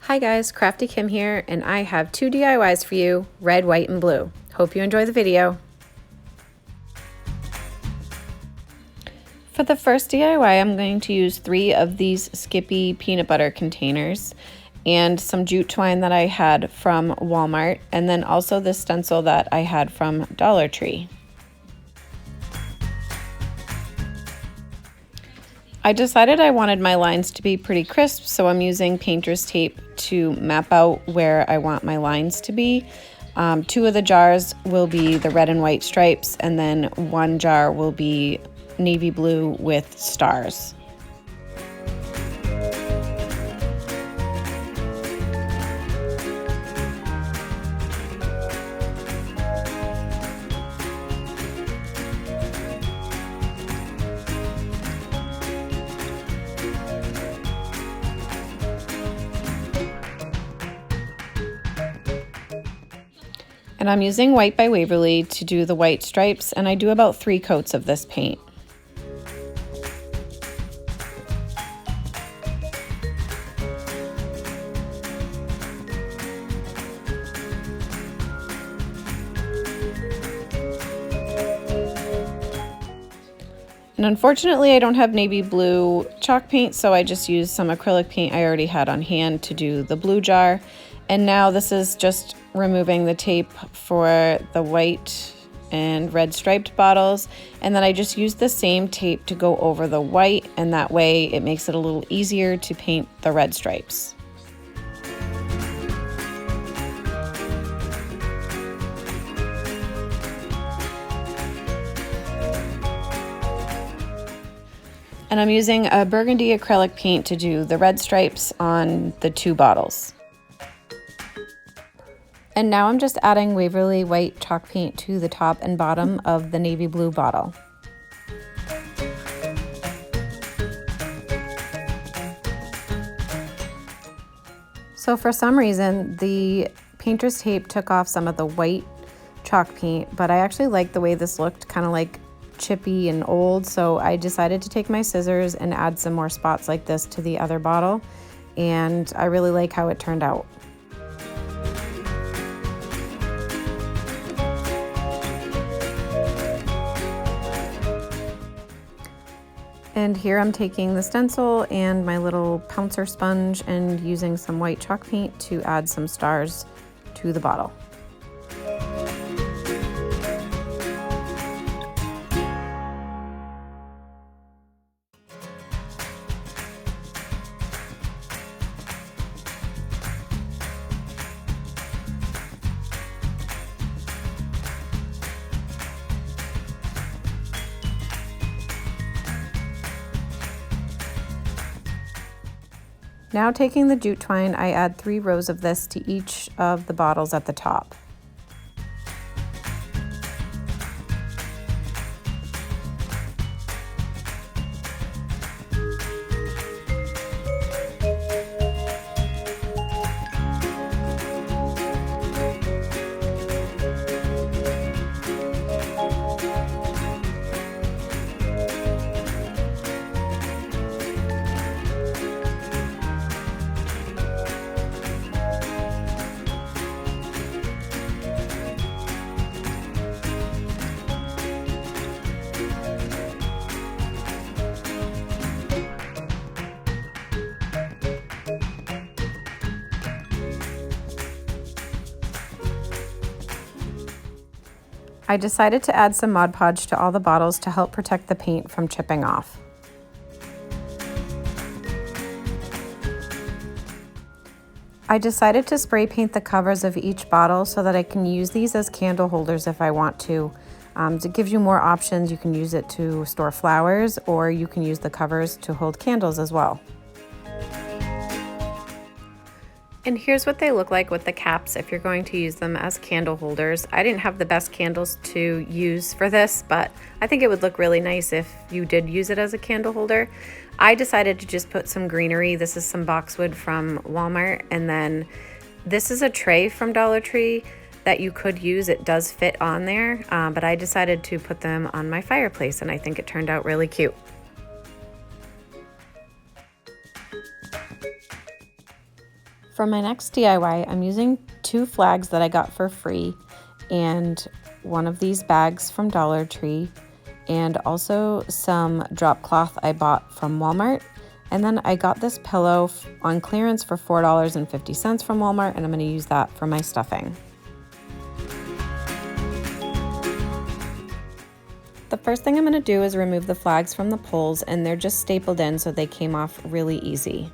Hi guys, Crafty Kim here, and I have two DIYs for you, red, white, and blue. Hope you enjoy the video. For the first DIY, I'm going to use 3 of these Skippy peanut butter containers and some jute twine that I had from Walmart, and then also this stencil that I had from DollarTree. I decided I wanted my lines to be pretty crisp, so I'm using painter's tape to map out where I want my lines to be. 2 of the jars will be the red and white stripes, and then 1 jar will be navy blue with stars. And I'm using White by Waverly to do the white stripes, and I do about 3 coats of this paint. And unfortunately, I don't have navy blue chalk paint, so I just used some acrylic paint I already had on hand to do the blue jar. And now this is just removing the tape for the white and red striped bottles. And then I just use the same tape to go over the white, and that way it makes it a little easier to paint the red stripes. And I'm using a burgundy acrylic paint to do the red stripes on the 2 bottles. And now I'm just adding Waverly white chalk paint to the top and bottom of the navy blue bottle. So for some reason, the painter's tape took off some of the white chalk paint, but I actually liked the way this looked, kind of like chippy and old, so I decided to take my scissors and add some more spots like this to the other bottle, and I really like how it turned out. And here I'm taking the stencil and my little pouncer sponge and using some white chalk paint to add some stars to the bottle. Now taking the jute twine, I add 3 rows of this to each of the bottles at the top. I decided to add some Mod Podge to all the bottles to help protect the paint from chipping off. I decided to spray paint the covers of each bottle so that I can use these as candle holders if I want to. It gives you more options. You can use it to store flowers, or you can use the covers to hold candles as well. And here's what they look like with the caps if you're going to use them as candle holders. I didn't have the best candles to use for this, but I think it would look really nice if you did use it as a candle holder. I decided to just put some greenery. This is some boxwood from Walmart, and then this is a tray from DollarTree that you could use. It does fit on there, but I decided to put them on my fireplace, and I think it turned out really cute. For my next DIY, I'm using 2 flags that I got for free and one of these bags from DollarTree and also some drop cloth I bought from Walmart. And then I got this pillow on clearance for $4.50 from Walmart, and I'm going to use that for my stuffing. The first thing I'm going to do is remove the flags from the poles, and they're just stapled in so they came off really easy.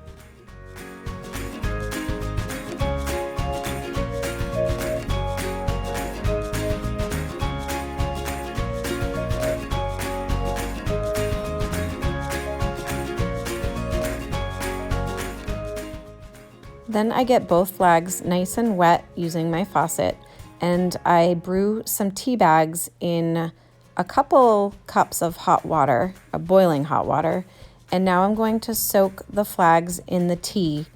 Then I get both flags nice and wet using my faucet, and I brew some tea bags in a couple cups of hot water, boiling hot water, and now I'm going to soak the flags in the tea.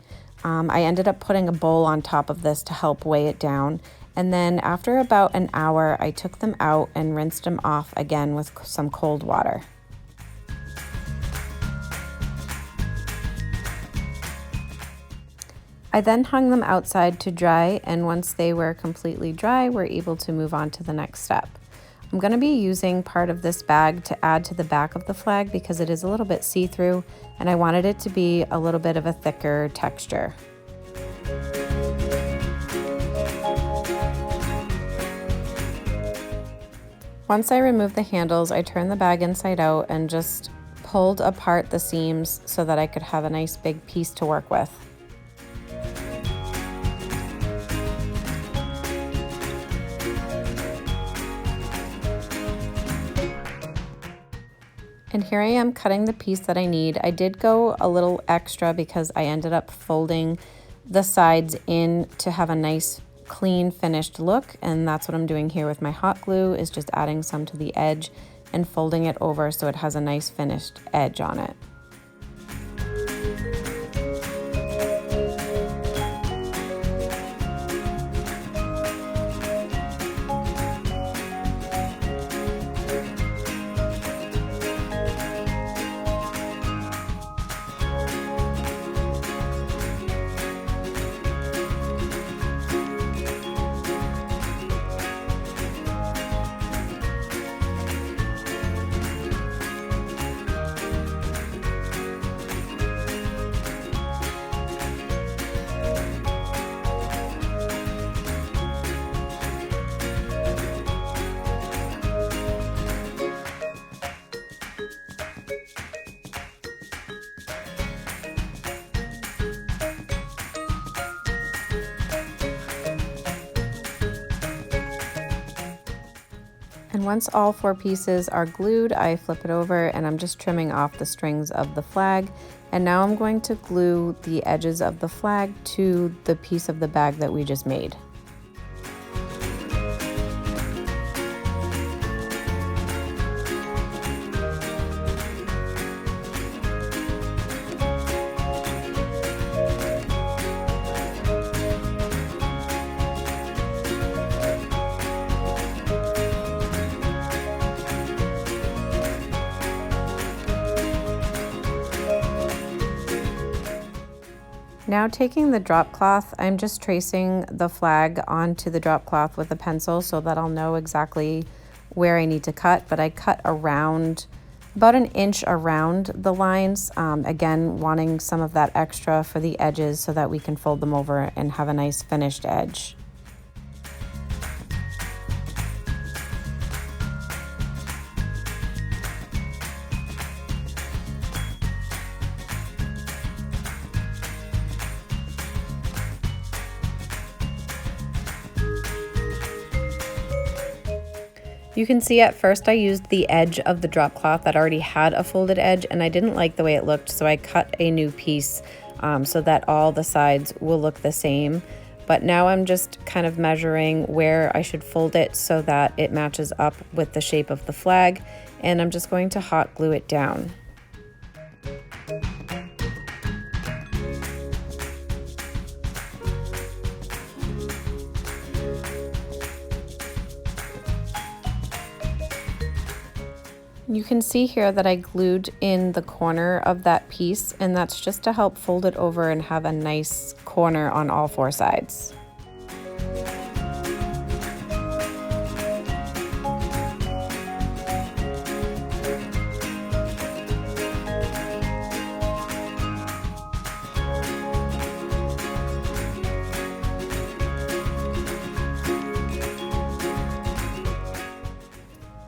I ended up putting a bowl on top of this to help weigh it down, and then after about an hour I took them out and rinsed them off again with some cold water. I then hung them outside to dry, and once they were completely dry, we're able to move on to the next step. I'm going to be using part of this bag to add to the back of the flag because it is a little bit see-through, and I wanted it to be a little bit of a thicker texture. Once I removed the handles, I turned the bag inside out and just pulled apart the seams so that I could have a nice big piece to work with. And here I am cutting the piece that I need. I did go a little extra because I ended up folding the sides in to have a nice clean finished look, and that's what I'm doing here with my hot glue, is just adding some to the edge and folding it over so it has a nice finished edge on it. And once all 4 pieces are glued, I flip it over and I'm just trimming off the strings of the flag. And now I'm going to glue the edges of the flag to the piece of the bag that we just made. Now taking the drop cloth, I'm just tracing the flag onto the drop cloth with a pencil so that I'll know exactly where I need to cut, but I cut around, about an inch around the lines, again wanting some of that extra for the edges so that we can fold them over and have a nice finished edge. You can see at first I used the edge of the drop cloth that already had a folded edge, and I didn't like the way it looked, so I cut a new piece so that all the sides will look the same. But now I'm just kind of measuring where I should fold it so that it matches up with the shape of the flag, and I'm just going to hot glue it down. You can see here that I glued in the corner of that piece, and that's just to help fold it over and have a nice corner on all four sides.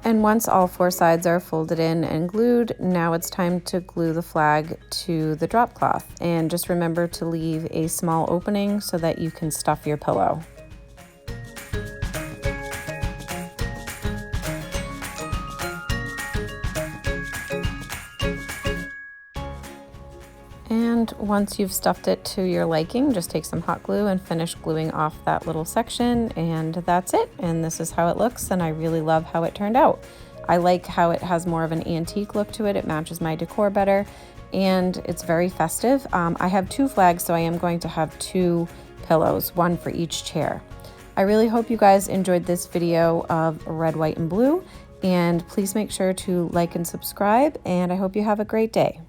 And once all four sides are folded in and glued, now it's time to glue the flag to the drop cloth. And just remember to leave a small opening so that you can stuff your pillow. And once you've stuffed it to your liking, just take some hot glue and finish gluing off that little section, and that's it. And this is how it looks, and I really love how it turned out. I like how it has more of an antique look to it. It matches my decor better, and it's very festive. I have two flags, so I am going to have two pillows, one for each chair. I really hope you guys enjoyed this video of red, white, and blue, and please make sure to like and subscribe, and I hope you have a great day.